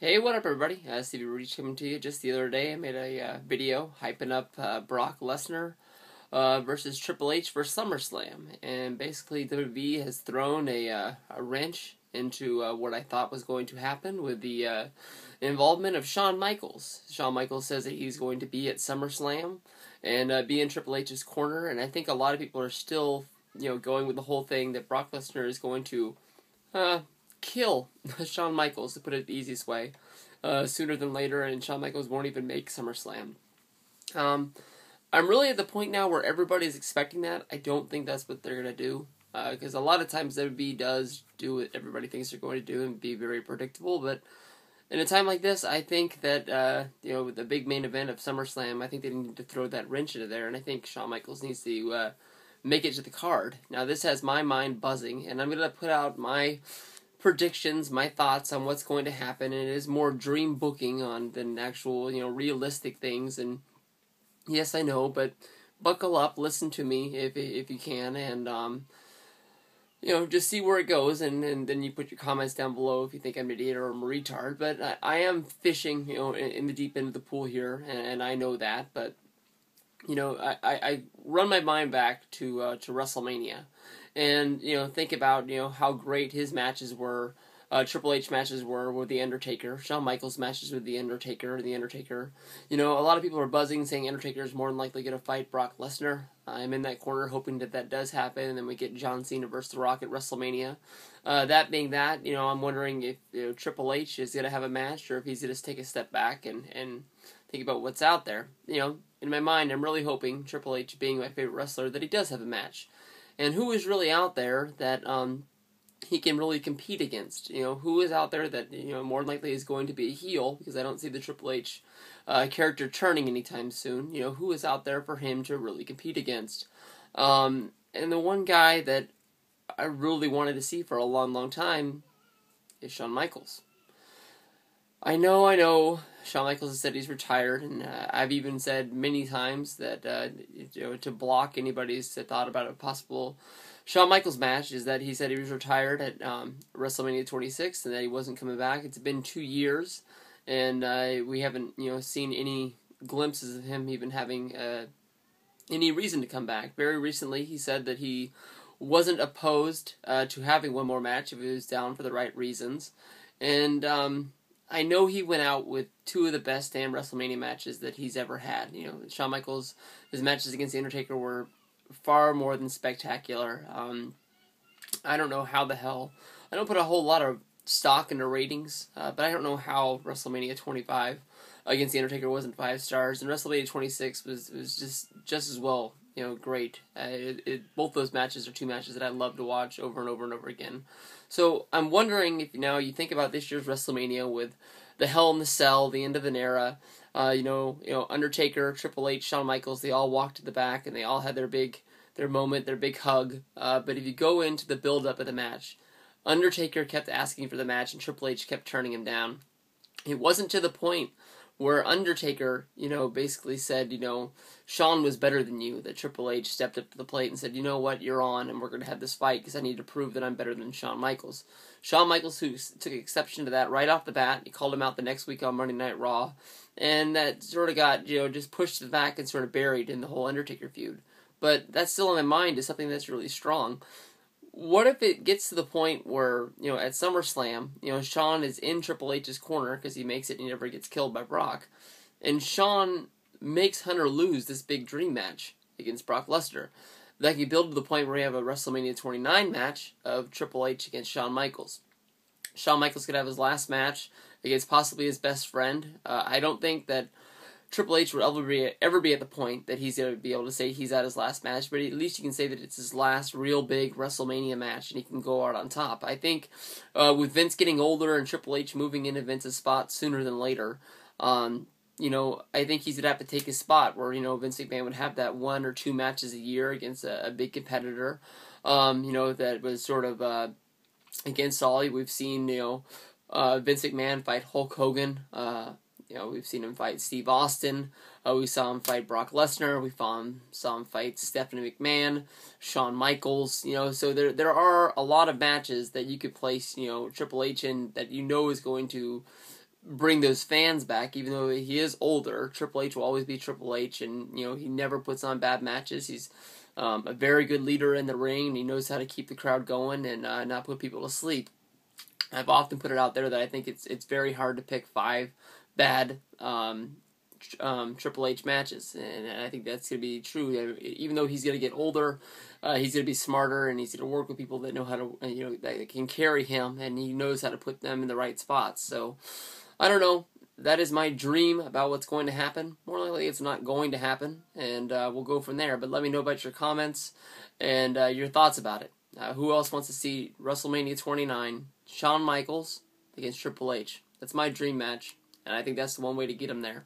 Hey, what up, everybody? Stevie Rudy coming to you. Just the other day, I made a video hyping up Brock Lesnar versus Triple H for SummerSlam, and basically WWE has thrown a wrench into what I thought was going to happen with the involvement of Shawn Michaels. Shawn Michaels says that he's going to be at SummerSlam and be in Triple H's corner, and I think a lot of people are still, going with the whole thing that Brock Lesnar is going to kill Shawn Michaels, to put it the easiest way, sooner than later, and Shawn Michaels won't even make SummerSlam. I'm really at the point now where everybody's expecting that. I don't think that's what they're going to do, because a lot of times WWE does do what everybody thinks they're going to do and be very predictable, but in a time like this, I think that, with the big main event of SummerSlam, I think they need to throw that wrench into there, and I think Shawn Michaels needs to make it to the card. Now, this has my mind buzzing, and I'm going to put out my predictions, my thoughts on what's going to happen, and it is more dream booking than actual, realistic things. And yes, I know, but buckle up, listen to me if you can, and just see where it goes, and then you put your comments down below if you think I'm an idiot or I'm a retard. But I am fishing, in the deep end of the pool here, and I know that. But I run my mind back to WrestleMania. And, think about, how great his matches were, Triple H matches were with The Undertaker, Shawn Michaels matches with The Undertaker. A lot of people are buzzing, saying Undertaker is more than likely going to fight Brock Lesnar. I'm in that corner hoping that does happen, and then we get John Cena versus The Rock at WrestleMania. That being that, I'm wondering if Triple H is going to have a match, or if he's going to take a step back and think about what's out there. In my mind, I'm really hoping, Triple H being my favorite wrestler, that he does have a match. And who is really out there that he can really compete against? Who is out there that, more than likely is going to be a heel, because I don't see the Triple H character turning anytime soon. Who is out there for him to really compete against? And the one guy that I really wanted to see for a long, long time is Shawn Michaels. I know, Shawn Michaels has said he's retired, and I've even said many times that, to block anybody who's thought about a possible Shawn Michaels match, is that he said he was retired at WrestleMania 26, and that he wasn't coming back. It's been 2 years, and we haven't, seen any glimpses of him even having any reason to come back. Very recently, he said that he wasn't opposed to having one more match if he was down for the right reasons, and I know he went out with two of the best damn WrestleMania matches that he's ever had. Shawn Michaels, his matches against The Undertaker were far more than spectacular. I don't know how the hell. I don't put a whole lot of stock into ratings, but I don't know how WrestleMania 25 against The Undertaker wasn't 5 stars, and WrestleMania 26 was just as well, great. Both those matches are two matches that I love to watch over and over and over again. So I'm wondering if you think about this year's WrestleMania with the Hell in the Cell, the end of an era, Undertaker, Triple H, Shawn Michaels, they all walked to the back and they all had their moment, their big hug. But if you go into the build-up of the match, Undertaker kept asking for the match and Triple H kept turning him down. It wasn't to the point where Undertaker, basically said, Shawn was better than you, that Triple H stepped up to the plate and said, you know what, you're on, and we're going to have this fight because I need to prove that I'm better than Shawn Michaels. Shawn Michaels, who took exception to that right off the bat, he called him out the next week on Monday Night Raw, and that sort of got, just pushed to the back and sort of buried in the whole Undertaker feud. But that's still in my mind is something that's really strong. What if it gets to the point where, at SummerSlam, Shawn is in Triple H's corner because he makes it and he never gets killed by Brock, and Shawn makes Hunter lose this big dream match against Brock Lesnar? That could build to the point where we have a WrestleMania 29 match of Triple H against Shawn Michaels. Shawn Michaels could have his last match against possibly his best friend. I don't think that Triple H would ever be at the point that he's going to be able to say he's at his last match, but at least you can say that it's his last real big WrestleMania match, and he can go out on top. I think with Vince getting older and Triple H moving into Vince's spot sooner than later, I think he's going to have to take his spot where, Vince McMahon would have that 1 or 2 matches a year against a big competitor, that was sort of against all. We've seen, Vince McMahon fight Hulk Hogan. We've seen him fight Steve Austin. We saw him fight Brock Lesnar. We saw him fight Stephanie McMahon, Shawn Michaels. So there are a lot of matches that you could place, Triple H in that is going to bring those fans back, even though he is older. Triple H will always be Triple H, and he never puts on bad matches. He's a very good leader in the ring. He knows how to keep the crowd going and not put people to sleep. I've often put it out there that I think it's very hard to pick 5 bad Triple H matches, and I think that's going to be true. Even though he's going to get older, he's going to be smarter, and he's going to work with people that know how to, that can carry him, and he knows how to put them in the right spots. So, I don't know. That is my dream about what's going to happen. More likely, it's not going to happen, and we'll go from there. But let me know about your comments and your thoughts about it. Who else wants to see WrestleMania 29, Shawn Michaels against Triple H? That's my dream match, and I think that's the one way to get him there.